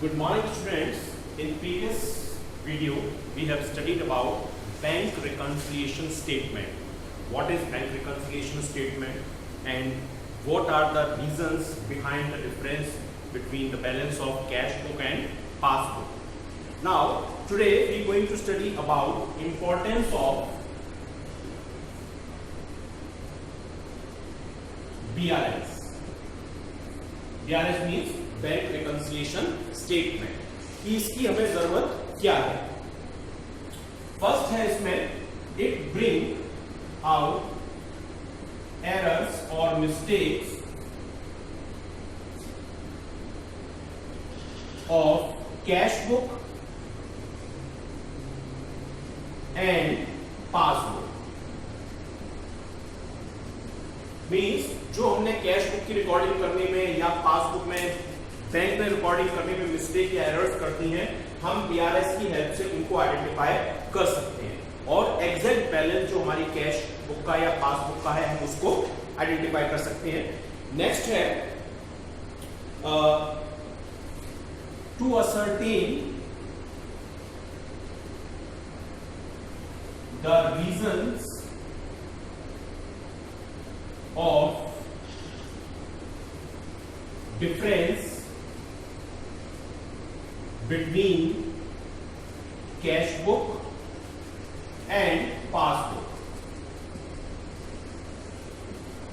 Good morning, students. In previous video, we have studied about bank reconciliation statement. What is bank reconciliation statement and what are the reasons behind the difference between the balance of cash book and passbook. Now, today we are going to study about importance of BRS. BRS means bank reconciliation statement कि इसकी हमें जरूरत क्या है. First है इसमें it bring out errors और mistakes of cash book and passbook. Means जो हमने कैश बुक की रिकॉर्डिंग करने में या पासबुक में बैंक में रिकॉर्डिंग करने में मिस्टेक या एरर्स करती हैं, हम बीआरएस की हेल्प से उनको आइडेंटिफाई कर सकते हैं और एग्जैक्ट बैलेंस जो हमारी कैश बुक का या पासबुक का है हम उसको आइडेंटिफाई कर सकते हैं. नेक्स्ट है to ascertain the reasons of difference between cash book and passbook.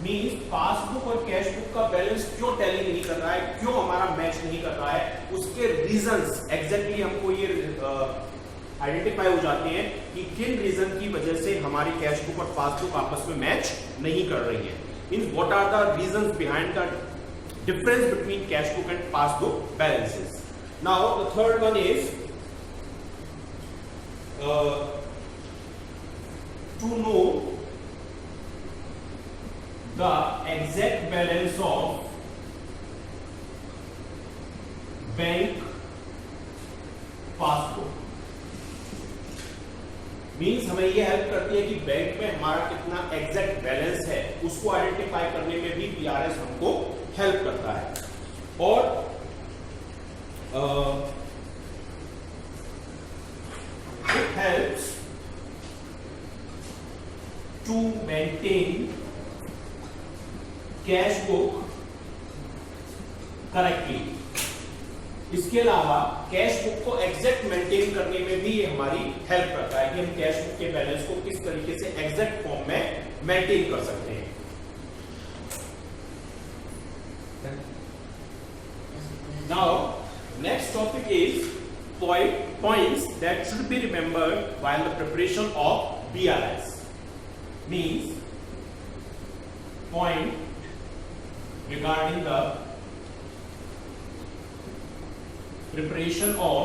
Means passbook और कैश बुक का बैलेंस क्यों टैली नहीं कर रहा है, क्यों हमारा मैच नहीं कर रहा है, उसके रीजंस एग्जैक्टली हमको ये आइडेंटिफाई हो जाते हैं कि किन रीजन की वजह से हमारी कैश बुक और पासबुक आपस में मैच नहीं कर रही है. Means what are the reasons behind the difference between cash book and passbook balances. Now the third one is to know the exact balance of bank passbook. Means हमें यह help करती है कि बैंक में हमारा कितना एग्जैक्ट बैलेंस है उसको आइडेंटिफाई करने में भी बीआरएस हमको हेल्प करता है. और it helps to maintain cash book correctly. इसके अलावा कैश बुक को एग्जैक्ट मेंटेन करने में भी ये हमारी हेल्प करता है कि हम कैश बुक के बैलेंस को किस तरीके से एग्जैक्ट फॉर्म में मेंटेन कर सकते हैं. Now, next topic is points that should be remembered while the preparation of BRS. Means point regarding the preparation of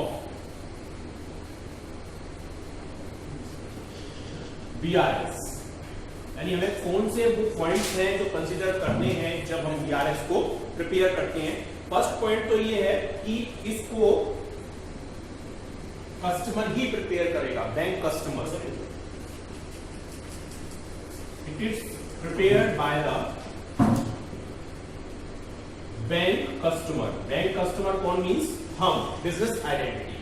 BRS. यानी हमें कौन से वो पॉइंट्स हैं जो कंसीडर करने हैं जब हम BRS को प्रिपेयर करते हैं. फर्स्ट पॉइंट तो ये है कि इसको कस्टमर ही प्रिपेयर करेगा, bank customer. It is prepared bye the bank customer. Bank customer कौन मीन्स हम, बिजनेस आइडेंटिटी.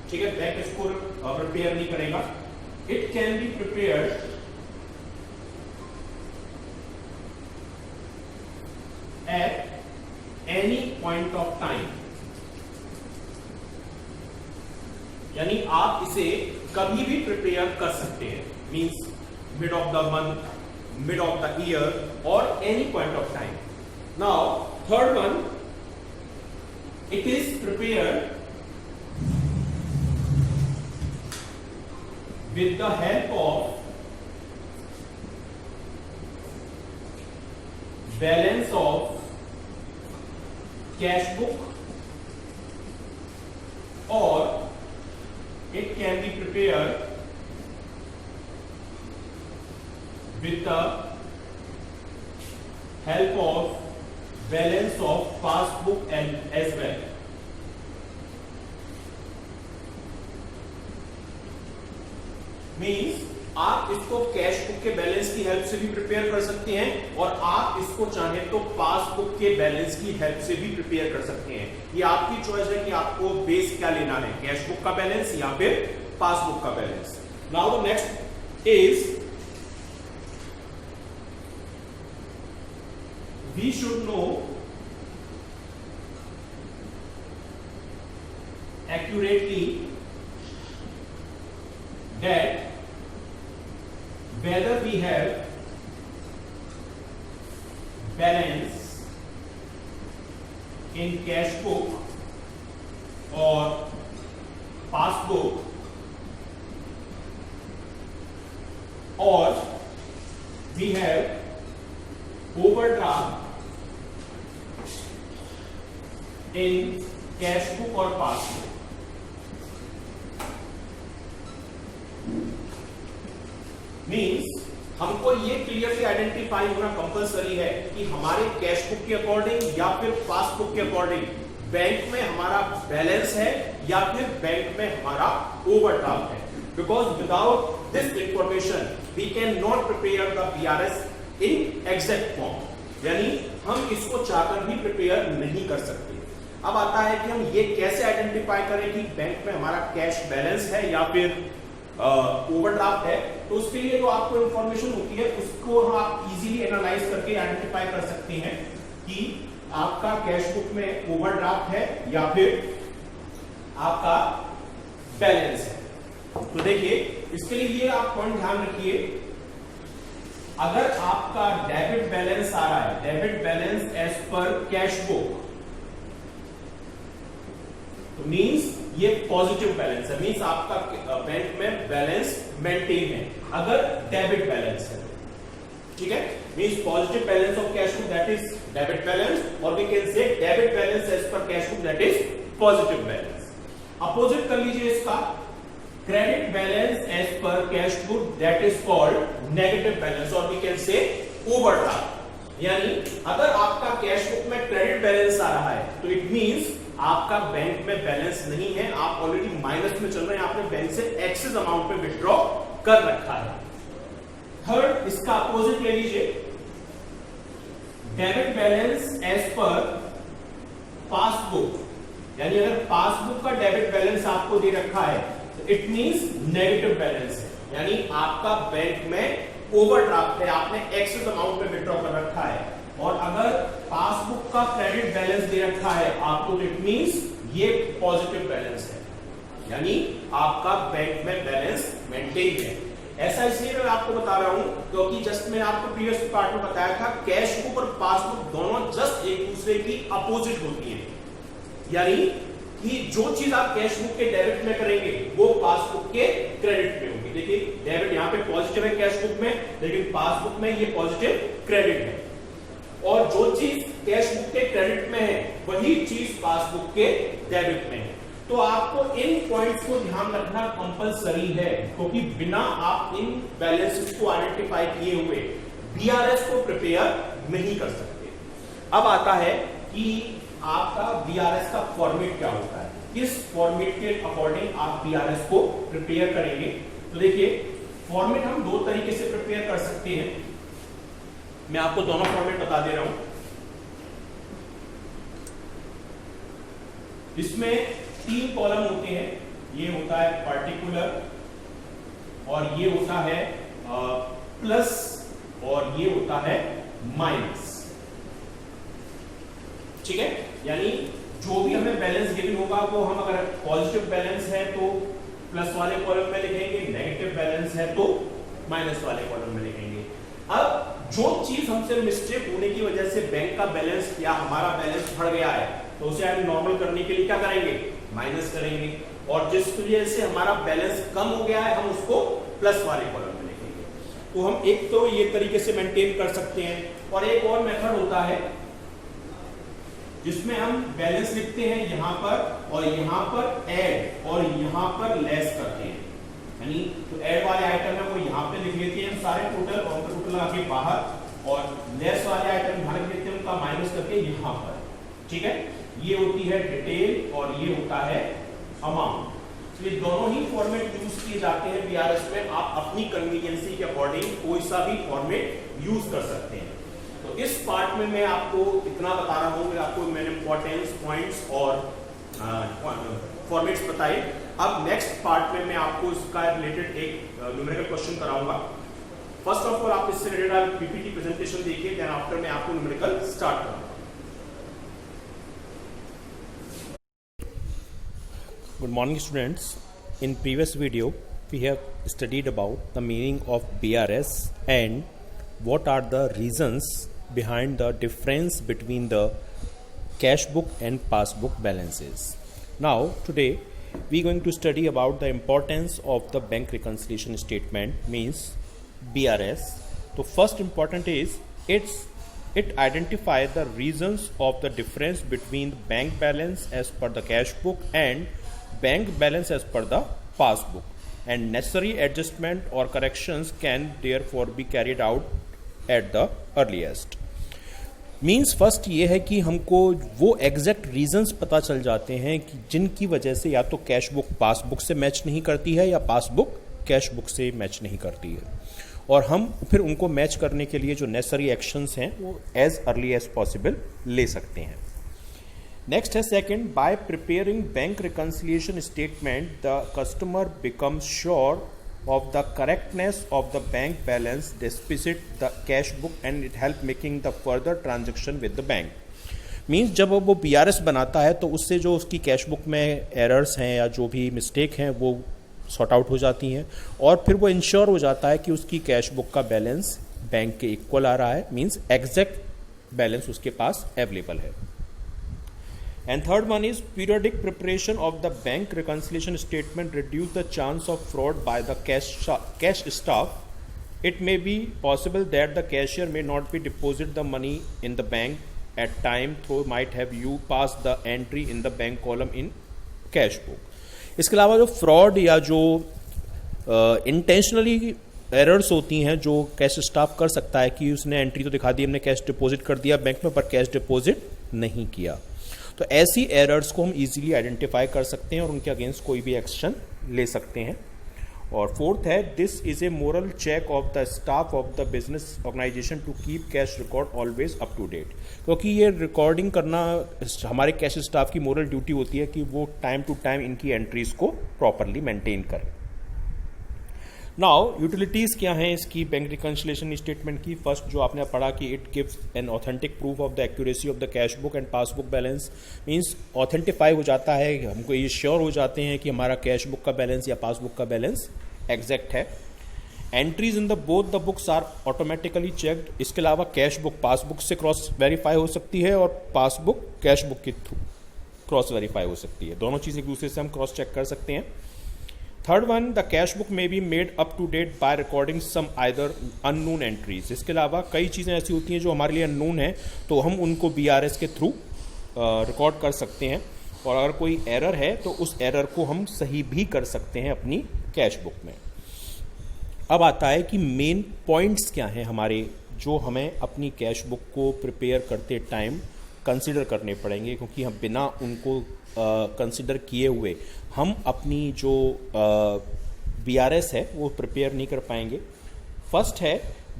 ठीक है, बैंक इसको प्रिपेयर नहीं करेगा. It can be prepared at any point of time. यानी आप इसे कभी भी प्रिपेयर कर सकते हैं. Means mid of the month, mid of the year और any point of time. Now third one, it is prepared with the help of balance of cash book or it can be prepared with the help of balance of passbook and as well. Means आप इसको cash book के balance की help से भी prepare कर सकते हैं और आप इसको चाहें तो पासबुक के बैलेंस की हेल्प से भी प्रिपेयर कर सकते हैं। ये आपकी चॉइस है कि आपको बेस क्या लेना है, कैश बुक का बैलेंस या फिर पासबुक का balance. Now the next is we should know accurately that whether we have balance in cash book or passbook or we have overdraft in cash book or passbook। Means हमको ये clearly identify होना compulsory है कि हमारे cash book के according या फिर passbook के अकॉर्डिंग बैंक में हमारा बैलेंस है या फिर बैंक में हमारा ओवरड्राफ्ट है। Because without this information we can not prepare the BRS in exact form, यानी हम इसको चाहकर भी प्रिपेयर नहीं कर सकते। अब आता है कि हम ये कैसे आइडेंटिफाई करें कि बैंक में हमारा कैश बैलेंस है या फिर ओवरड्राफ्ट है। तो उसके लिए जो आपको इंफॉर्मेशन होती है उसको आप इजीली एनालाइज करके आइडेंटिफाई कर सकते हैं कि आपका कैश बुक में ओवरड्राफ्ट है या फिर आपका बैलेंस है। तो देखिए इसके लिए ये आप पॉइंट ध्यान रखिए, अगर आपका डेबिट बैलेंस आ रहा है, debit balance as per cash book, तो मींस ये पॉजिटिव बैलेंस है, मींस आपका बैंक में बैलेंस मेंटेन है अगर डेबिट बैलेंस है। ठीक है, means positive balance of cash book that is debit balance, और we can say debit balance as per cash book that is positive balance. Opposite कर लीजिए इसका, credit balance as per cash book that is called negative balance, और we can से overdraft. यानी अगर आपका cash book में क्रेडिट बैलेंस आ रहा है तो इट मींस आपका बैंक में बैलेंस नहीं है, आप ऑलरेडी माइनस में चल रहे हैं, आपने बैंक से एक्सेस अमाउंट पे विथड्रॉ कर रखा है। थर्ड, इसका अपोजिट ले लीजिए, debit balance as per passbook, यानी अगर पासबुक का डेबिट बैलेंस आपको दे रखा है तो इट मींस नेगेटिव बैलेंस है, यानी आपका बैंक में ओवरड्राफ्ट है, आपने एक्सेस अमाउंट पे विथड्रॉ कर रखा है। और अगर पासबुक का क्रेडिट बैलेंस दे रखा है आपको तो इट मींस ये पॉजिटिव बैलेंस है, यानी आपका बैंक में बैलेंस मेंटेन है। ऐसा इसलिए मैं आपको बता रहा हूं क्योंकि जस्ट मैंने आपको प्रीवियस पार्ट में बताया था कैश बुक और पासबुक दोनों जस्ट एक दूसरे की अपोजिट होती है, यानी कि जो चीज आप कैश बुक के डेबिट में करेंगे वो पासबुक के क्रेडिट में होगी। देखिए डेबिट यहाँ पे पॉजिटिव है कैश बुक में, लेकिन पासबुक में ये पॉजिटिव क्रेडिट है, और जो चीज कैश बुक के क्रेडिट में है वही चीज पासबुक के डेबिट में है। तो आपको इन पॉइंट्स को ध्यान रखना कंपलसरी है, क्योंकि बिना आप इन बैलेंसेस को आइडेंटिफाई किए हुए बीआरएस को प्रिपेयर नहीं कर सकते। अब आता है कि आपका बीआरएस का फॉर्मेट क्या होता है, किस फॉर्मेट के अकॉर्डिंग आप बीआरएस को प्रिपेयर करेंगे। तो देखिए फॉर्मेट हम दो तरीके से प्रिपेयर कर सकते हैं, मैं आपको दोनों फॉर्मेट बता दे रहा हूं। इसमें 3 कॉलम होते हैं, ये होता है पर्टिकुलर, और ये होता है प्लस, और ये होता है माइनस। ठीक है, यानी जो भी हमें बैलेंस गिवन होगा वो हम अगर पॉजिटिव बैलेंस है तो प्लस वाले कॉलम में लिखेंगे, नेगेटिव बैलेंस है तो माइनस वाले कॉलम में लिखेंगे। अब जो चीज हमसे मिस्टेक होने की वजह से बैंक का बैलेंस या हमारा बैलेंस बढ़ गया है तो उसे हम नॉर्मल करने के लिए क्या करेंगे, माइनस करेंगे, और जिस वजह से हमारा बैलेंस कम हो गया है हम उसको प्लस वाले कॉलम में लिखेंगे। तो हम एक तो ये तरीके से मेंटेन कर सकते हैं, और एक और मेथड होता है जिसमें हम बैलेंस लिखते हैं यहां पर, और यहां पर ऐड और यहां पर लेस करते हैं, यानी तो ऐड वाले आइटम है वो यहां पे लिख लेते हैं हम सारे टोटल, और टोटल आके बाहर, और लेस वाले आइटम यहां लिख लेते हैं उनका माइनस करके यहां पर। ठीक है, ये होती है डिटेल और ये होता है अमाउंट। ये दोनों ही फॉर्मेट यूज किए जाते हैं बीआरएस में। आप अपनी कन्वीनियंसी के अकॉर्डिंग कोई सा भी फॉर्मेट यूज कर सकते हैं। तो इस पार्ट में मैं आपको इतना बता रहा हूं कि आपको मैंने इंपॉर्टेंस पॉइंट्स और फॉर्मेट्स बताए। अब नेक्स्ट पार्ट में मैं आपको इसका रिलेटेड एक न्यूमेरिकल क्वेश्चन कराऊंगा। फर्स्ट ऑफ ऑल आप इससे रिलेटेड पीपीटी प्रेजेंटेशन देखिए, देन आफ्टर मैं आपको न्यूमेरिकल स्टार्ट करूंगा। Good morning students. In previous video we have studied about the meaning of BRS and what are the reasons behind the difference between the cash book and passbook balances. Now today we are going to study about the importance of the bank reconciliation statement, means BRS. So first important is it identifies the reasons of the difference between the bank balance as per the cash book and bank balance as per the passbook, and necessary adjustment or corrections can therefore be carried out at the earliest. Means first ये है कि हमको वो exact reasons पता चल जाते हैं कि जिनकी वजह से या तो कैश बुक पासबुक से मैच नहीं करती है या पासबुक कैश बुक से मैच नहीं करती है, और हम फिर उनको मैच करने के लिए जो नेसेसरी एक्शंस हैं वो एज अर्ली एज पॉसिबल ले सकते हैं। नेक्स्ट है second, by preparing bank reconciliation statement the customer becomes sure of the correctness of the bank balance despite the cash book and it help making the further transaction with the bank. Means जब वो BRS बनाता है तो उससे जो उसकी cash book में errors हैं या जो भी मिस्टेक हैं वो सॉर्ट आउट हो जाती हैं, और फिर वो इंश्योर हो जाता है कि उसकी कैश बुक का बैलेंस बैंक के इक्वल आ रहा है, मीन्स एग्जैक्ट बैलेंस उसके पास अवेलेबल है। And third one is periodic preparation of the bank reconciliation statement reduce the chance of fraud by the cash staff. It may be possible that the cashier may not be deposit the money in the bank at time, though might have you pass the entry in the bank column in cash book. इसके अलावा जो fraud या जो intentionally errors होती हैं जो cash staff कर सकता है कि उसने एंट्री तो दिखा दी, हमने कैश डिपॉजिट कर दिया बैंक में पर कैश डिपॉजिट नहीं किया, तो ऐसी एरर्स को हम इजीली आइडेंटिफाई कर सकते हैं और उनके अगेंस्ट कोई भी एक्शन ले सकते हैं। और फोर्थ है, this is a moral check of the staff of the business organisation to keep cash record always up to date, क्योंकि ये रिकॉर्डिंग करना हमारे कैश स्टाफ की मोरल ड्यूटी होती है कि वो टाइम टू टाइम इनकी एंट्रीज को प्रॉपरली मेंटेन करें। नाउ यूटिलिटीज क्या हैं इसकी बैंक रिकंसिलिएशन स्टेटमेंट की। फर्स्ट जो आपने पढ़ा कि it gives an authentic proof of the accuracy of the cash book and passbook balance, means authentify हो जाता है, हमको ये श्योर हो जाते हैं कि हमारा कैश बुक का बैलेंस या पासबुक का बैलेंस एग्जैक्ट है। Entries in the both the books are automatically checked. इसके अलावा कैश बुक पासबुक से क्रॉस वेरीफाई हो सकती है और पासबुक कैश बुक के थ्रू क्रॉस वेरीफाई हो सकती है, दोनों चीज़ एक दूसरे से हम क्रॉस चेक कर सकते हैं। Third one, the cash book में be made up to date by recording some either unknown entries. इसके अलावा कई चीज़ें ऐसी होती हैं जो हमारे लिए अननोन है, तो हम उनको बीआरएस के थ्रू रिकॉर्ड कर सकते हैं, और अगर कोई एरर है तो उस एरर को हम सही भी कर सकते हैं अपनी कैश बुक में। अब आता है कि मेन पॉइंट्स क्या हैं हमारे जो हमें अपनी कैश बुक को प्रिपेयर करते टाइम कंसिडर करने पड़ेंगे, क्योंकि हम बिना उनको कंसिडर किए हुए हम अपनी जो बीआरएस है वो प्रिपेयर नहीं कर पाएंगे। फर्स्ट है,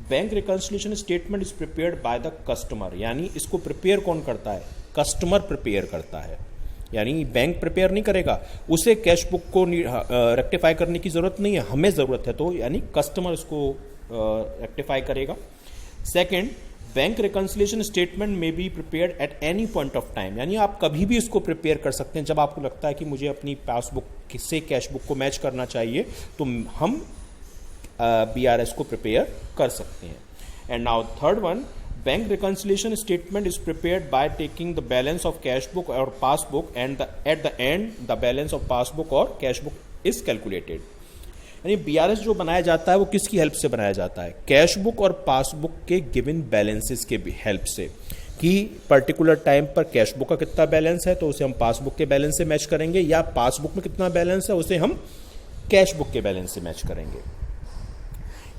bank reconciliation statement is prepared by the customer, यानी इसको प्रिपेयर कौन करता है? कस्टमर प्रिपेयर करता है, यानी बैंक प्रिपेयर नहीं करेगा, उसे कैश बुक को रेक्टिफाई करने की जरूरत नहीं है, हमें जरूरत है, तो यानी कस्टमर इसको रेक्टिफाई करेगा। सेकेंड, बैंक रिकंसिलिएशन स्टेटमेंट में be prepared at any point of time, यानी आप कभी भी इसको प्रिपेयर कर सकते हैं। जब आपको लगता है कि मुझे अपनी पासबुक से कैश बुक को मैच करना चाहिए तो हम बीआरएस को प्रिपेयर कर सकते हैं। And now third one, bank reconciliation statement is prepared by taking the balance of cash book और passbook and at the end the balance of passbook और कैश बुक इज कैलकुलेटेड। यानी BRS जो बनाया जाता है वो किसकी हेल्प से बनाया जाता है? कैश बुक और पासबुक के गिवन बैलेंसेस के हेल्प से, कि पर्टिकुलर टाइम पर कैश बुक का कितना बैलेंस है तो उसे हम पासबुक के बैलेंस से मैच करेंगे, या पासबुक में कितना बैलेंस है उसे हम कैश बुक के बैलेंस से मैच करेंगे।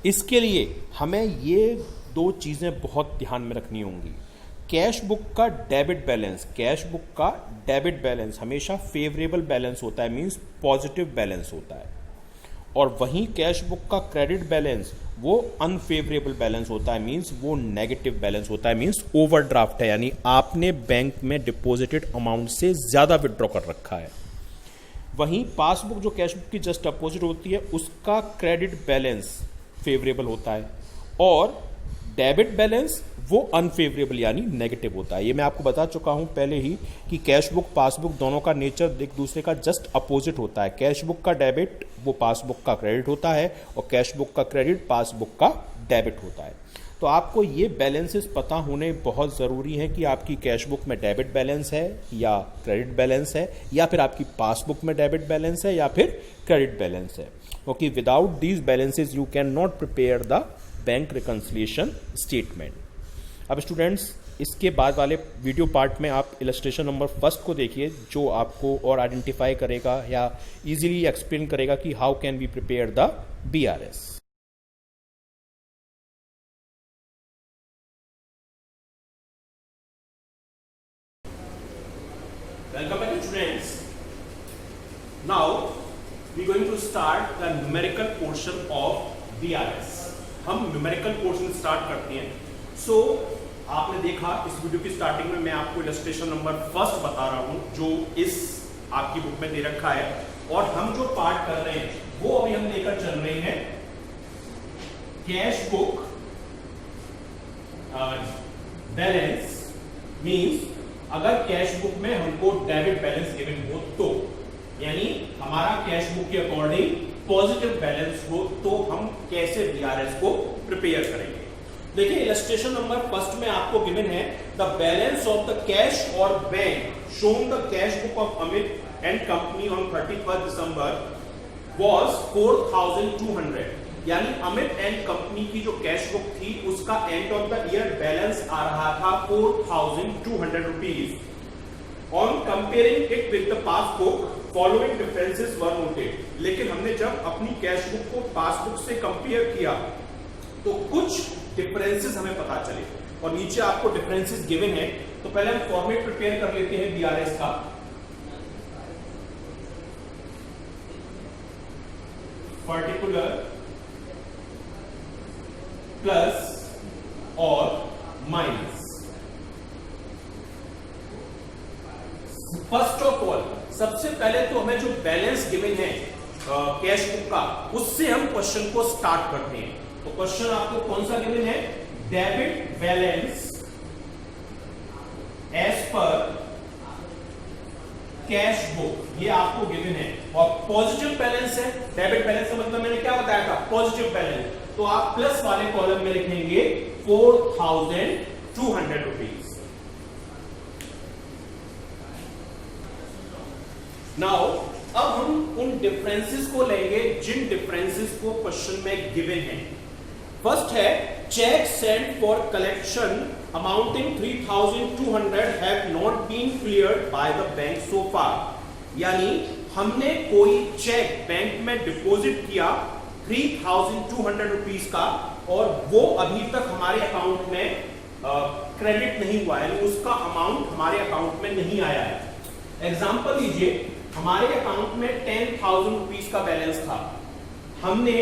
इसके लिए हमें ये दो चीज़ें बहुत ध्यान में रखनी होंगी। कैश बुक का डेबिट बैलेंस, कैश बुक का डेबिट बैलेंस हमेशा फेवरेबल बैलेंस होता है, मींस पॉजिटिव बैलेंस होता है, और वहीं कैश बुक का क्रेडिट बैलेंस वो अनफेवरेबल बैलेंस होता है, मींस वो नेगेटिव बैलेंस होता है, मींस ओवरड्राफ्ट है, यानी आपने बैंक में डिपॉजिटेड अमाउंट से ज़्यादा विड्रॉ कर रखा है। वहीं पासबुक जो कैश बुक की जस्ट अपोजिट होती है, उसका क्रेडिट बैलेंस फेवरेबल होता है और डेबिट बैलेंस वो अनफेवरेबल यानी नेगेटिव होता है। ये मैं आपको बता चुका हूं पहले ही कि कैश बुक पासबुक दोनों का नेचर एक दूसरे का जस्ट अपोजिट होता है। कैश बुक का डेबिट वो पासबुक का क्रेडिट होता है और कैश बुक का क्रेडिट पासबुक का डेबिट होता है। तो आपको ये बैलेंसेस पता होने बहुत ज़रूरी है कि आपकी कैश बुक में डेबिट बैलेंस है या क्रेडिट बैलेंस है, या फिर आपकी पासबुक में डेबिट बैलेंस है या फिर क्रेडिट बैलेंस है, क्योंकि without these balances you can not prepare the bank reconciliation statement. अब स्टूडेंट्स, इसके बाद वाले वीडियो पार्ट में आप इलस्ट्रेशन नंबर फर्स्ट को देखिए, जो आपको और आइडेंटिफाई करेगा या इजीली एक्सप्लेन करेगा कि how can we prepare the BRS। Welcome back students. Now we are going to start the numerical portion of BRS. हम numerical portion start करते हैं। So आपने देखा इस वीडियो की स्टार्टिंग में मैं आपको इलस्ट्रेशन नंबर फर्स्ट बता रहा हूं जो इस आपकी बुक में दे रखा है, और हम जो पार्ट कर रहे हैं वो अभी हम लेकर चल रहे हैं कैश बुक बैलेंस। मींस अगर कैश बुक में हमको डेबिट बैलेंस गिवन हो तो, यानी हमारा कैश बुक के अकॉर्डिंग पॉजिटिव बैलेंस हो तो हम कैसे BRS को प्रिपेयर करेंगे। देखिए इलस्ट्रेशन नंबर फर्स्ट में आपको गिवन है the balance of the cash और bank shown the cash book of Amit and company on 31 December was 4200, यानी अमित एंड कंपनी की जो कैश बुक थी उसका end of the year balance आ रहा था 4200 rupees. On comparing it with the passbook following differences were noted. लेकिन हमने जब अपनी कैश बुक को पासबुक से कंपेयर किया तो कुछ डिफरेंसेस हमें पता चले, और नीचे आपको डिफरेंसेस गिवन है। तो पहले हम फॉर्मेट प्रिपेयर कर लेते हैं BRS का। पर्टिकुलर प्लस और माइनस। फर्स्ट ऑफ ऑल सबसे पहले तो हमें जो बैलेंस गिवन है कैश बुक का, उससे हम क्वेश्चन को स्टार्ट करते हैं। तो क्वेश्चन आपको कौन सा गिवन है? Debit balance as per cash book, ये आपको गिवन है, और पॉजिटिव बैलेंस है। डेबिट बैलेंस का मतलब मैंने क्या बताया था? Positive balance. तो आप प्लस वाले कॉलम में लिखेंगे 4200 रुपीज। नाउ अब हम उन डिफरेंसेस को लेंगे जिन डिफरेंसेस को क्वेश्चन में गिवन है। फर्स्ट है cheque sent for collection amounting 3200 have not been cleared by the bank so far, यानी हमने कोई चेक बैंक में डिपॉजिट किया 3200 रुपीज का और वो अभी तक हमारे अकाउंट में क्रेडिट नहीं हुआ, यानी उसका अमाउंट हमारे अकाउंट में नहीं आया है। एग्जांपल लीजिए, हमारे अकाउंट में 10,000 रुपीज का बैलेंस था, हमने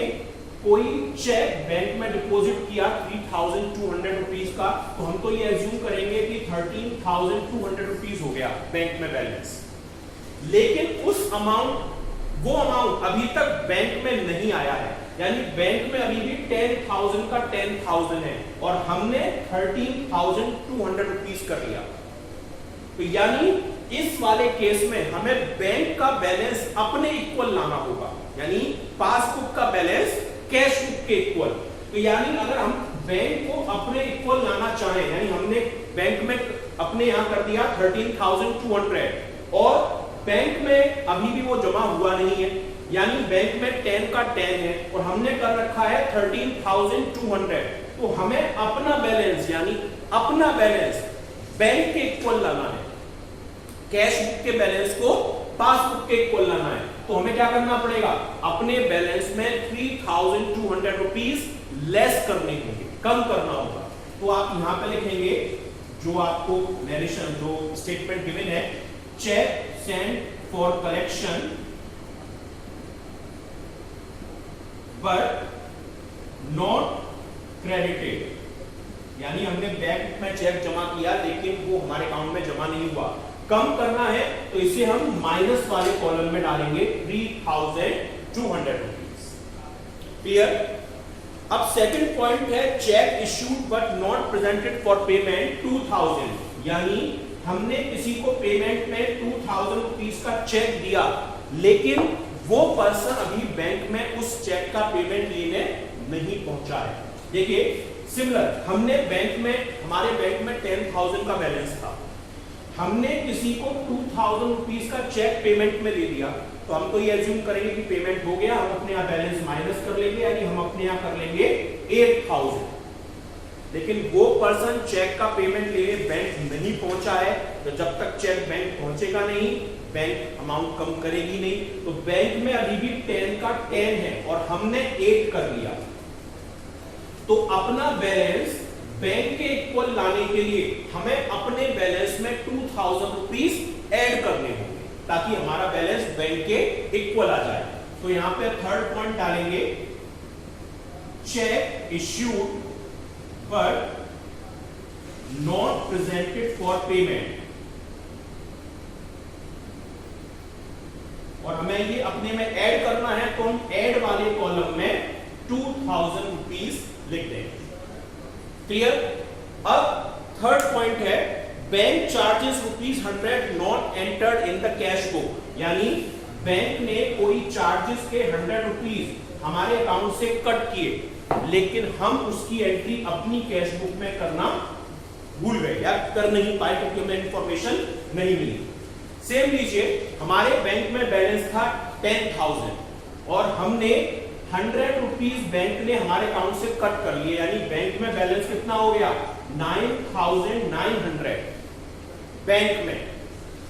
कोई चेक बैंक में डिपॉजिट किया 3200 रुपीज का, तो हम तो ये एज्यूम करेंगे कि 13,200 रुपीज हो गया बैंक में बैलेंस। लेकिन उस अमाउंट, वो अमाउंट अभी तक बैंक में नहीं आया है, यानी बैंक में अभी भी 10,000 का 10,000 है और हमने 13,200 रुपीज कर लिया। तो यानी इस वाले केस में हमें बैंक का बैलेंस अपने इक्वल लाना होगा, यानी पासबुक का बैलेंस कैश बुक के इक्वल। तो यानी अगर हम बैंक को अपने इक्वल लाना चाहें, यानी हमने बैंक में अपने यहां कर दिया 13,200 और बैंक में अभी भी वो जमा हुआ नहीं है, यानी बैंक में 10 का 10 है और हमने कर रखा है 13,200, तो हमें अपना बैलेंस, यानी अपना बैलेंस बैंक के इक्वल लाना है, कैश बुक के बैलेंस को पासबुक के इक्वल लाना है। तो हमें क्या करना पड़ेगा? अपने बैलेंस में 3,200 रुपीज लेस करने होंगे, कम करना होगा। तो आप यहां पे लिखेंगे जो आपको नरेशन जो स्टेटमेंट गिवन है, cheque send for collection but not credited, यानी हमने बैंक में चेक जमा किया लेकिन वो हमारे अकाउंट में जमा नहीं हुआ। कम करना है तो इसे हम माइनस वाले कॉलम में डालेंगे 3200 रुपीज। क्लियर? अब सेकंड पॉइंट है check issued but not presented for payment 2000, यानी हमने किसी को पेमेंट में 2000 रुपीज का चेक दिया लेकिन वो पर्सन अभी बैंक में उस चेक का पेमेंट लेने नहीं पहुंचा है। देखिए सिमिलर, हमने बैंक में, हमारे बैंक में 10,000 का बैलेंस था, हमने किसी को 2000 रुपीज का चेक पेमेंट में दे दिया, तो हम तो ये एज्यूम करेंगे कि पेमेंट हो गया, हम अपने यहाँ बैलेंस माइनस कर लेंगे, यानी हम अपने यहाँ कर लेंगे 8000। लेकिन वो पर्सन चेक का पेमेंट लेने बैंक नहीं पहुंचा है, तो जब तक चेक बैंक पहुंचेगा नहीं, बैंक अमाउंट कम करेगी नहीं, तो बैंक में अभी भी 10 का 10 है और हमने 8 कर लिया, तो अपना बैलेंस बैंक के इक्वल लाने के लिए हमें अपने बैलेंस में 2000 रुपीज ऐड करने होंगे ताकि हमारा बैलेंस बैंक के इक्वल आ जाए। तो यहां पे थर्ड पॉइंट डालेंगे check issued but not presented for payment, और हमें ये अपने में ऐड करना है तो हम ऐड वाले कॉलम में 2000 रुपीज लिख देंगे। क्लियर? अब थर्ड पॉइंट है bank charges ₹100 not entered in the cash book, यानी बैंक ने कोई चार्जेस के 100 रुपीज हमारे अकाउंट से कट किए लेकिन हम उसकी एंट्री अपनी कैश बुक में करना भूल गए या कर नहीं पाए क्योंकि हमें इंफॉर्मेशन नहीं मिली। सेम लीजिए, हमारे बैंक में बैलेंस था 10,000 और हमने 100 रुपीज बैंक ने हमारे अकाउंट से कट कर लिए, यानी बैंक में बैलेंस कितना हो गया 9,900। बैंक में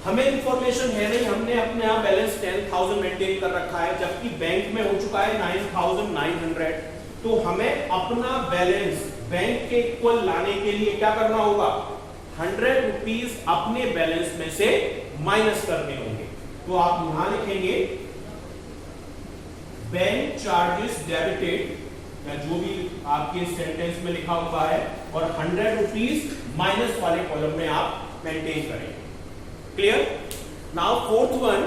हमें इंफॉर्मेशन है नहीं, हमने अपने यहां बैलेंस 10,000 मेंटेन कर रखा है जबकि बैंक में हो चुका है 9,900। तो हमें अपना बैलेंस बैंक के इक्वल लाने के लिए क्या करना होगा, 100 रुपीज अपने बैलेंस में से माइनस करने होंगे। तो आप यहां लिखेंगे बैंक चार्जेस डेबिटेड, या जो भी आपके सेंटेंस में लिखा हुआ है, और 100 रुपीज माइनस वाले कॉलम में आप मेंटेन करेंगे। Clear? Now fourth one,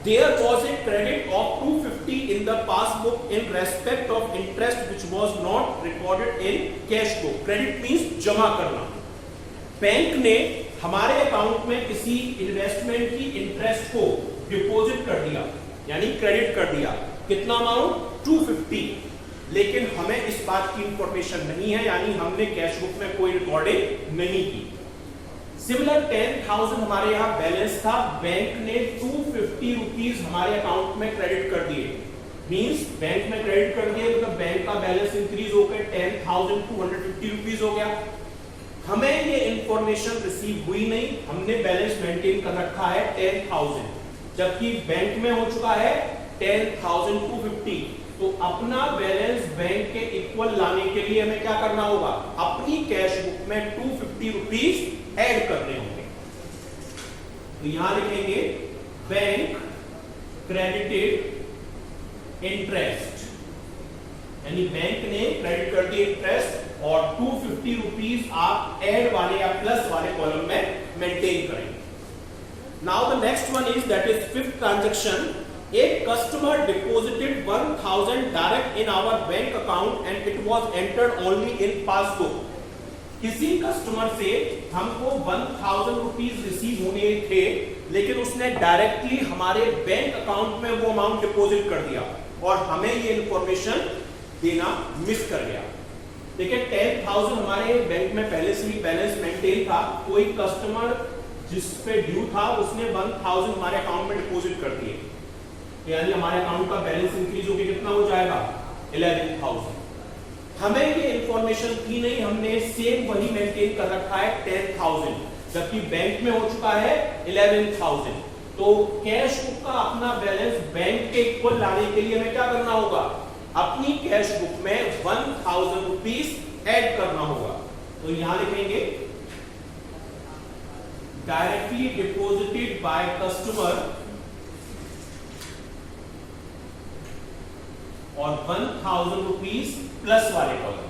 there was a credit of 250 in the passbook in respect of interest which was not recorded in cash book. Credit means जमा करना। बैंक ने हमारे अकाउंट में किसी इन्वेस्टमेंट की इंटरेस्ट को डिपॉजिट कर दिया, यानी क्रेडिट कर दिया। कितना अमाउंट 250, लेकिन हमें इस बात की इंफॉर्मेशन नहीं है, यानी हमने कैश बुक में कोई रिकॉर्डिंग नहीं की। सिमिलर 10,000 हमारे यहां बैलेंस था, बैंक ने 250 रुपीज हमारे अकाउंट में क्रेडिट कर दिए, मींस बैंक में क्रेडिट कर दिए मतलब बैंक का बैलेंस इंक्रीज होकर 10,250 रुपीज हो गया। हमें ये इंफॉर्मेशन रिसीव हुई नहीं, हमने बैलेंस मेंटेन कर रखा है 10,000 जबकि बैंक में हो चुका है 10,250। तो अपना बैलेंस बैंक के इक्वल लाने के लिए हमें क्या करना होगा, अपनी कैश बुक में 250 रुपीज ऐड करने होंगे। तो यहां लिखेंगे बैंक क्रेडिटेड इंटरेस्ट, यानी बैंक ने क्रेडिट कर दिया इंटरेस्ट और 250 रुपीज आप ऐड वाले या प्लस वाले कॉलम में मेंटेन करेंगे। Now the next one is that is fifth transaction. A customer deposited 1,000 direct in our bank account and it was entered only in passbook. किसी कस्टमर से हमको 1,000 रुपीज रिसीव होने थे लेकिन उसने डायरेक्टली हमारे बैंक अकाउंट में वो अमाउंट डिपॉजिट कर दिया और हमें ये इंफॉर्मेशन देना मिस कर गया। देखिए 10,000 हमारे बैंक में पहले से ही बैलेंस मेंटेन था, कोई कस्टमर जिस पे ड्यू था उसने 1,000 हमारे अकाउंट में डिपॉजिट कर दिए, यानी हमारे अकाउंट का बैलेंस इंक्रीज होकर कितना हो जाएगा 11,000। हमें ये इंफॉर्मेशन थी नहीं, हमने सेम वही मेंटेन कर रखा है 10,000 जबकि बैंक में हो चुका है 11,000। तो कैश बुक का अपना बैलेंस बैंक के इक्वल लाने के लिए हमें क्या करना होगा, अपनी कैश बुक में 1,000 रुपीज ऐड करना होगा। तो यहां लिखेंगे डायरेक्टली डिपॉजिटेड बाय कस्टमर और 1000 रुपीज प्लस वाले column.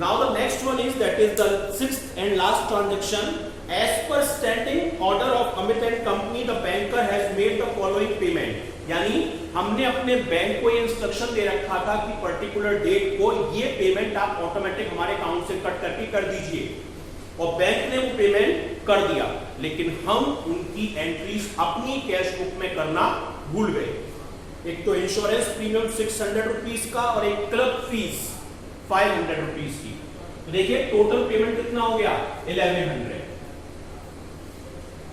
Now the next one is that is the sixth and last transaction. As per standing order of Amit and Company, the banker has made the following payment. यानी हमने अपने bank को ये instruction दे रखा था कि particular date को ये पेमेंट आप ऑटोमेटिक हमारे अकाउंट से कट करके कर दीजिए, और बैंक ने वो पेमेंट कर दिया, लेकिन हम उनकी एंट्रीज अपनी कैश बुक में करना भूल गए। एक तो इंश्योरेंस प्रीमियम 600 रुपीज का और एक क्लब फीस 500 रुपीज की। तो देखिए टोटल पेमेंट कितना हो गया 1100।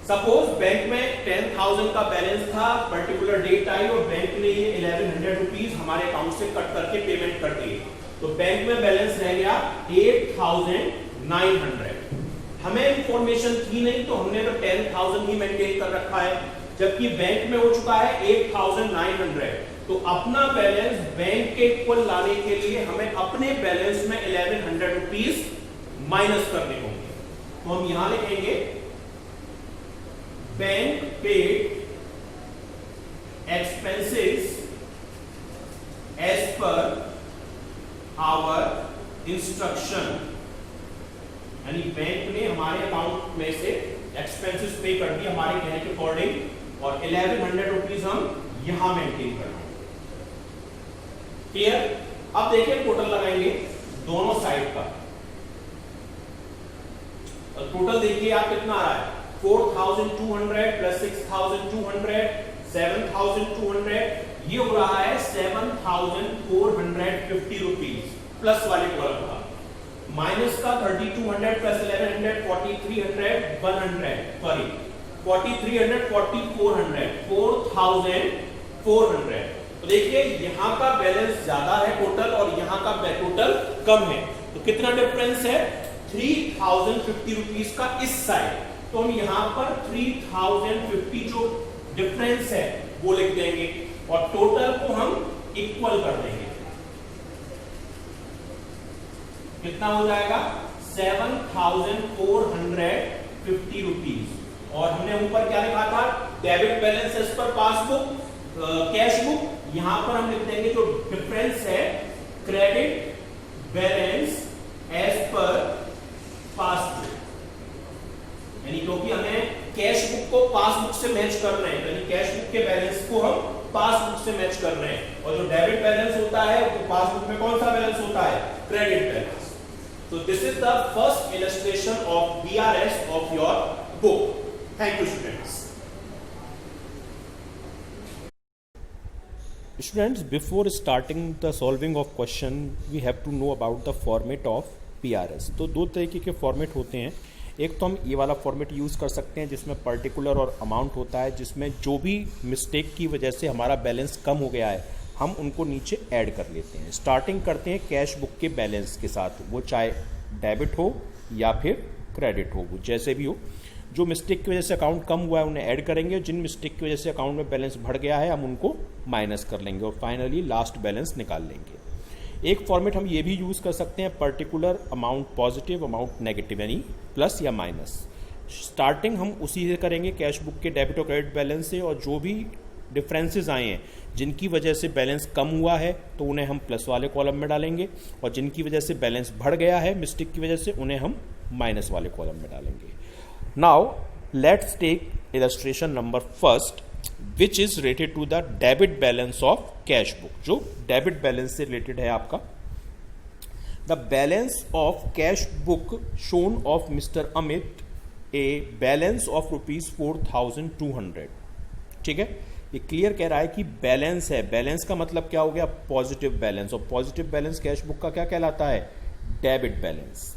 सपोज बैंक में 10,000 का बैलेंस था, पर्टिकुलर डेट आई और बैंक ने ये 1100 रुपीज हमारे अकाउंट से कट करके पेमेंट कर दिए, तो बैंक में बैलेंस रह गया 8,900। हमें इंफॉर्मेशन थी नहीं तो हमने तो 10,000 ही मेंटेन कर रखा है, जबकि बैंक में हो चुका है 8,900। तो अपना बैलेंस बैंक के इक्वल लाने के लिए हमें अपने बैलेंस में 1100 रुपीज माइनस करने होंगे। तो हम यहां लिखेंगे bank paid expenses as per our instruction, यानी बैंक ने हमारे अकाउंट में से एक्सपेंसेस पे कर दिए हमारे कहने के अकॉर्डिंग, और 1100 रुपीज हम यहां मेंटेन करना। क्लियर? अब देखिए टोटल लगाएंगे दोनों साइड का, और टोटल देखिए आप कितना आ रहा है 4,200 प्लस 6,200 7,200, ये हो रहा है 7,450 रुपीज प्लस वाले कॉलम का, माइनस का 3,200 प्लस 1,100 4,300 100 सॉरी 4,300 4,400 4,400। तो देखिए यहां का बैलेंस ज्यादा है टोटल और यहां का टोटल कम है, तो कितना डिफरेंस है 3,050 रुपीज का इस साइड। तो हम यहां पर 3,050 जो डिफरेंस है वो लिख देंगे और टोटल को हम इक्वल कर देंगे। कितना हो जाएगा 7,450 रुपीज, और हमने ऊपर क्या लिखा था debit balance as per passbook cash book, यहां पर हम लिख देंगे जो डिफरेंस है credit balance as per passbook, यानी क्योंकि हमें कैश बुक को पासबुक से मैच कर रहे हैं, यानी कैश बुक के बैलेंस को हम पासबुक से मैच कर रहे हैं, और जो डेबिट बैलेंस होता है वो पासबुक में कौन सा बैलेंस होता है credit balance. So this is the first illustration of BRS of your book. Thank you, students. Students, before starting the solving of question, we have to know about the format of PRS. तो दो तरीके के format होते हैं। एक तो हम ये वाला फॉर्मेट यूज़ कर सकते हैं जिसमें पर्टिकुलर और अमाउंट होता है, जिसमें जो भी मिस्टेक की वजह से हमारा बैलेंस कम हो गया है हम उनको नीचे ऐड कर लेते हैं। स्टार्टिंग करते हैं कैश बुक के बैलेंस के साथ, वो चाहे डेबिट हो या फिर क्रेडिट हो, वो जैसे भी हो। जो मिस्टेक की वजह से अकाउंट कम हुआ है उन्हें ऐड करेंगे, जिन मिस्टेक की वजह से अकाउंट में बैलेंस बढ़ गया है हम उनको माइनस कर लेंगे और फाइनली लास्ट बैलेंस निकाल लेंगे। एक फॉर्मेट हम ये भी यूज़ कर सकते हैं particular amount positive amount negative, यानी प्लस या माइनस। स्टार्टिंग हम उसी से करेंगे कैश बुक के डेबिट और क्रेडिट बैलेंस से, और जो भी डिफरेंसेस आए हैं जिनकी वजह से बैलेंस कम हुआ है तो उन्हें हम प्लस वाले कॉलम में डालेंगे, और जिनकी वजह से बैलेंस बढ़ गया है मिस्टेक की वजह से उन्हें हम माइनस वाले कॉलम में डालेंगे। Now let's take illustration number first which is related to the debit balance of cash book, जो डेबिट बैलेंस से रिलेटेड है आपका। The balance of cash book shown of mister Amit a balance of ₹4,200। ठीक है, ये clear कह रहा है कि बैलेंस है। बैलेंस का मतलब क्या हो गया पॉजिटिव बैलेंस, और पॉजिटिव बैलेंस कैश बुक का क्या कहलाता है डेबिट बैलेंस।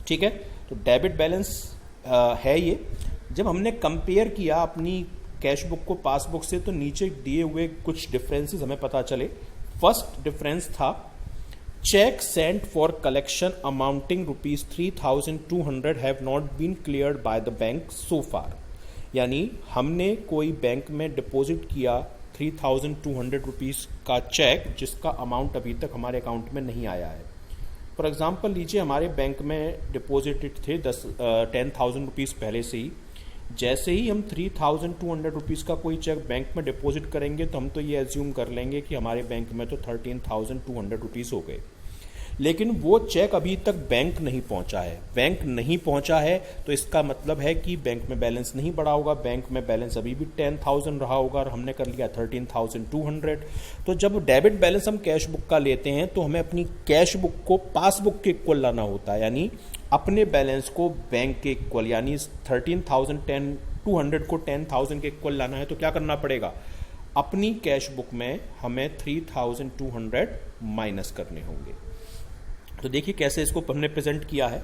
ठीक है, तो डेबिट बैलेंस है ये। जब हमने कंपेयर किया अपनी कैश बुक को पासबुक से तो नीचे दिए हुए कुछ डिफरेंसेस हमें पता चले। फर्स्ट डिफरेंस था cheque sent for collection amounting ₹3,200 have not been cleared by the bank so far, यानी हमने कोई बैंक में डिपॉजिट किया 3,200 रुपीज़ का चेक जिसका अमाउंट अभी तक हमारे अकाउंट में नहीं आया है, फॉर एग्जांपल लीजिए हमारे बैंक में डिपॉजिटेड थे 10,000 रुपीज़ पहले से ही। जैसे ही हम 3,200 रुपीज़ का कोई चेक बैंक में डिपॉजिट करेंगे तो हम तो ये एज्यूम कर लेंगे कि हमारे बैंक में तो 13,200 रुपीज़ हो गए, लेकिन वो चेक अभी तक बैंक नहीं पहुंचा है। बैंक नहीं पहुंचा है तो इसका मतलब है कि बैंक में बैलेंस नहीं बढ़ा होगा, बैंक में बैलेंस अभी भी 10,000 रहा होगा और हमने कर लिया 13,200। तो जब डेबिट बैलेंस हम कैश बुक का लेते हैं तो हमें अपनी कैश बुक को पासबुक के इक्वल लाना होता है, यानी अपने बैलेंस को बैंक के इक्वल, यानी 13,200 को 10,000 के इक्वल लाना है तो क्या करना पड़ेगा, अपनी कैश बुक में हमें 3,200 माइनस करने होंगे। तो देखिए कैसे इसको हमने प्रेजेंट किया है।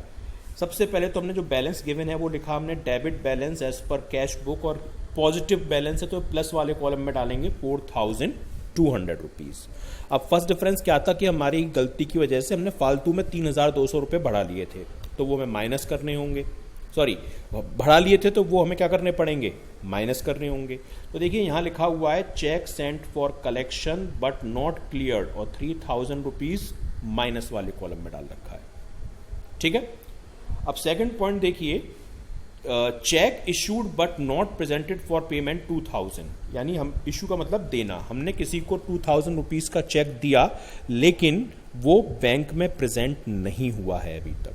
सबसे पहले तो हमने जो बैलेंस गिवन है वो लिखा हमने debit balance as per cash book, और पॉजिटिव बैलेंस है तो प्लस वाले कॉलम में डालेंगे 4,200 रुपीज़। अब फर्स्ट डिफरेंस क्या था कि हमारी गलती की वजह से हमने फालतू में 3,200 रुपये बढ़ा लिए थे, तो वो हमें माइनस करने होंगे। सॉरी, बढ़ा लिए थे तो वो हमें क्या करने पड़ेंगे, माइनस करने होंगे। तो देखिए यहाँ लिखा हुआ है cheque sent for collection but not cleared, और 3,000 रुपीज़ माइनस वाले कॉलम में डाल रखा है। ठीक है। अब सेकंड पॉइंट देखिए, check issued but not presented for payment 2,000, यानी हम इशू का मतलब देना, हमने किसी को 2,000 रुपीज़ का चेक दिया लेकिन वो बैंक में प्रेजेंट नहीं हुआ है अभी तक।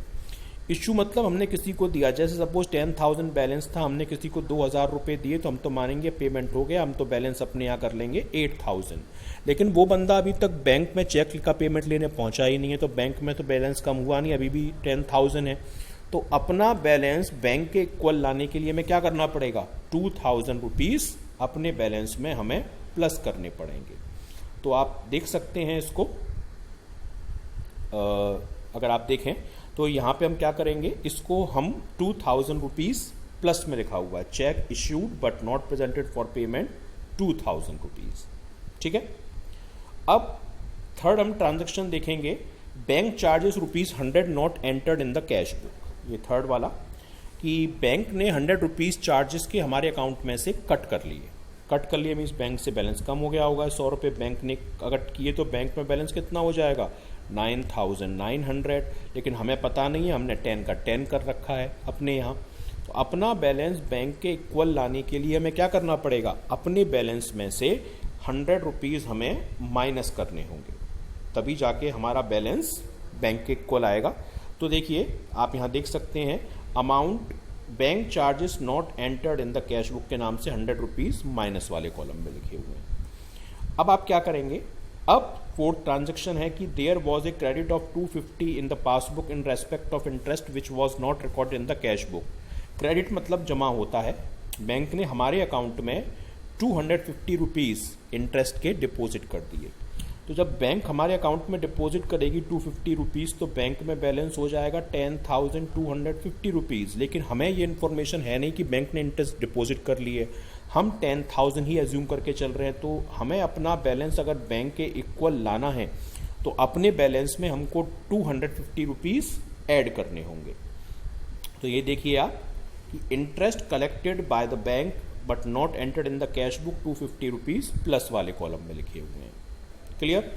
इशू मतलब हमने किसी को दिया, जैसे सपोज 10,000 बैलेंस था, हमने किसी को 2,000 रुपये दिए तो हम तो मानेंगे पेमेंट हो गया, हम तो बैलेंस अपने यहाँ कर लेंगे 8,000, लेकिन वो बंदा अभी तक बैंक में चेक का पेमेंट लेने पहुंचा ही नहीं है, तो बैंक में तो बैलेंस कम हुआ नहीं, अभी भी 10,000 है। तो अपना बैलेंस बैंक के इक्वल लाने के लिए हमें क्या करना पड़ेगा, 2,000 रुपीज़ अपने बैलेंस में हमें प्लस करने पड़ेंगे। तो आप देख सकते हैं इसको, अगर आप देखें तो यहाँ पे हम क्या करेंगे, इसको हम 2,000 रुपीज़ प्लस में लिखा हुआ है check issued but not presented for payment 2,000 rupees. ठीक है। अब थर्ड हम ट्रांजैक्शन देखेंगे, bank charges ₹100 not entered in the cash book. ये थर्ड वाला कि बैंक ने 100 रुपीज़ चार्जेस के हमारे अकाउंट में से कट कर लिए। कट कर लिए मीन्स बैंक से बैलेंस कम हो गया होगा। 100 रुपये बैंक ने अगर किए तो बैंक में बैलेंस कितना हो जाएगा, 9,900, लेकिन हमें पता नहीं है, हमने 10 का 10 कर रखा है अपने यहाँ। तो अपना बैलेंस बैंक के इक्वल लाने के लिए हमें क्या करना पड़ेगा, अपने बैलेंस में से 100 रुपीज़ हमें माइनस करने होंगे, तभी जाके हमारा बैलेंस बैंक के इक्वल आएगा। तो देखिए आप यहाँ देख सकते हैं amount bank charges not entered in the cash book के नाम से 100 रुपीज़ माइनस वाले कॉलम में लिखे हुए हैं। अब आप क्या करेंगे, अब फोर्थ ट्रांजैक्शन है कि there was a credit of 250 in the passbook in respect of interest which was not recorded in the cash book. Credit मतलब जमा होता है, बैंक ने हमारे अकाउंट में 250 रुपीज़ इंटरेस्ट के डिपॉजिट कर दिए। तो जब बैंक हमारे अकाउंट में डिपॉजिट करेगी 250 रुपीज़ तो बैंक में बैलेंस हो जाएगा 10,250 रुपीज़, लेकिन हमें ये इन्फॉर्मेशन है नहीं कि बैंक ने इंटरेस्ट डिपॉजिट कर लिए, हम 10,000 ही एज्यूम करके चल रहे हैं। तो हमें अपना बैलेंस अगर बैंक के इक्वल लाना है तो अपने बैलेंस में हमको 250 रुपीज़ ऐड करने होंगे। तो ये देखिए आप कि interest collected by the bank but not entered in the cash book 250 rupees plus वाले कॉलम में लिखे हुए हैं। क्लियर।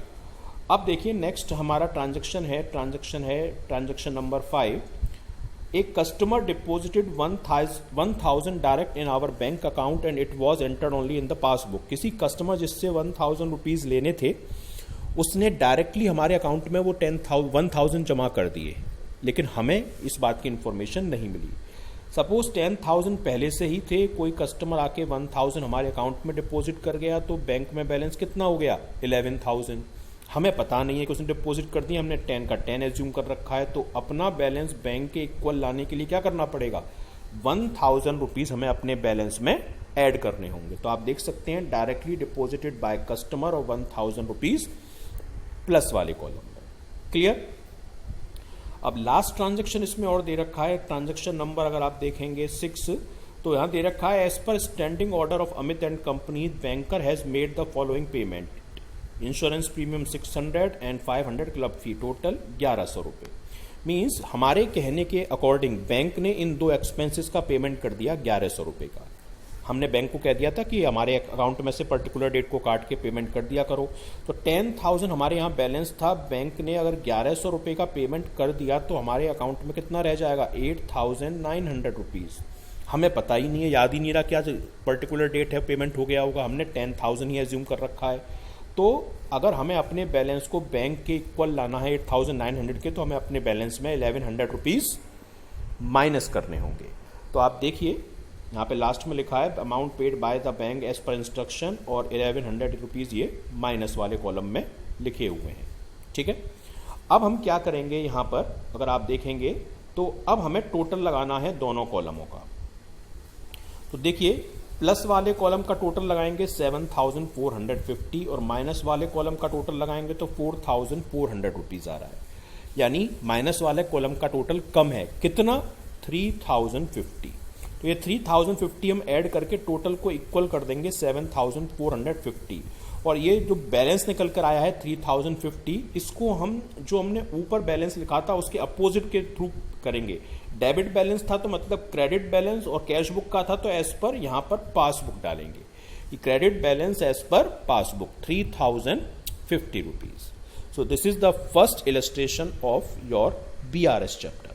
अब देखिए नेक्स्ट हमारा ट्रांजैक्शन है ट्रांजैक्शन नंबर 5। एक customer deposited 1,000 direct in our bank account and it was entered only in the passbook. किसी कस्टमर जिससे 1,000 रुपीज़ लेने थे उसने डायरेक्टली हमारे अकाउंट में वो 1,000 जमा कर दिए, लेकिन हमें इस बात की इन्फॉर्मेशन नहीं मिली। सपोज 10,000 पहले से ही थे, कोई कस्टमर आके 1,000 हमारे अकाउंट में डिपॉजिट कर गया तो बैंक में बैलेंस कितना हो गया, 11,000। हमें पता नहीं है कि उसने डिपॉजिट कर दिया, हमने 10 का 10 एज्यूम कर रखा है। तो अपना बैलेंस बैंक के इक्वल लाने के लिए क्या करना पड़ेगा, 1,000 रुपीज़ हमें अपने बैलेंस में ऐड करने होंगे। तो आप देख सकते हैं डायरेक्टली डिपॉजिटेड बाय कस्टमर और 1,000 रुपीज़ प्लस वाले कॉलम में। क्लियर। अब लास्ट ट्रांजैक्शन इसमें और दे रखा है, ट्रांजैक्शन नंबर अगर आप देखेंगे 6, तो यहाँ दे रखा है as per standing order of Amit and company banker has made the following payment, insurance premium 600 and 500 club fee, total 1,100 रुपये। मीन्स हमारे कहने के अकॉर्डिंग बैंक ने इन दो एक्सपेंसेस का पेमेंट कर दिया 1,100 रुपये का। हमने बैंक को कह दिया था कि हमारे अकाउंट में से पर्टिकुलर डेट को काट के पेमेंट कर दिया करो। तो 10,000 हमारे यहाँ बैलेंस था, बैंक ने अगर 1100 रुपये का पेमेंट कर दिया तो हमारे अकाउंट में कितना रह जाएगा, 8,900 रुपीज़। हमें पता ही नहीं है, याद ही नहीं रहा क्या पर्टिकुलर डेट है पेमेंट हो गया होगा, हमने 10,000 ही एज्यूम कर रखा है। तो अगर हमें अपने बैलेंस को बैंक के इक्वल लाना है 8,900 के, तो हमें अपने बैलेंस में 1,100 रुपीज़ माइनस करने होंगे। तो आप देखिए यहाँ पे लास्ट में लिखा है amount paid by the bank as per instruction, और 1,100 रुपीज़ ये माइनस वाले कॉलम में लिखे हुए हैं। ठीक है, अब हम क्या करेंगे यहाँ पर, अगर आप देखेंगे तो अब हमें टोटल लगाना है दोनों कॉलमों का। तो देखिए प्लस वाले कॉलम का टोटल लगाएंगे 7,450 और माइनस वाले कॉलम का टोटल लगाएंगे तो 4,400 रुपीज़ आ रहा है। यानी माइनस वाले कॉलम का टोटल कम है, कितना, 3,050। तो ये 3,050 हम ऐड करके टोटल को इक्वल कर देंगे 7,450, और ये जो बैलेंस निकल कर आया है 3,050, इसको हम जो हमने ऊपर बैलेंस लिखा था उसके अपोजिट के थ्रू करेंगे। डेबिट बैलेंस था तो मतलब क्रेडिट बैलेंस, और कैश बुक का था तो एज पर यहाँ पर पासबुक डालेंगे कि credit balance as per passbook 3,050 rupees. So this is the first illustration of your BRS chapter.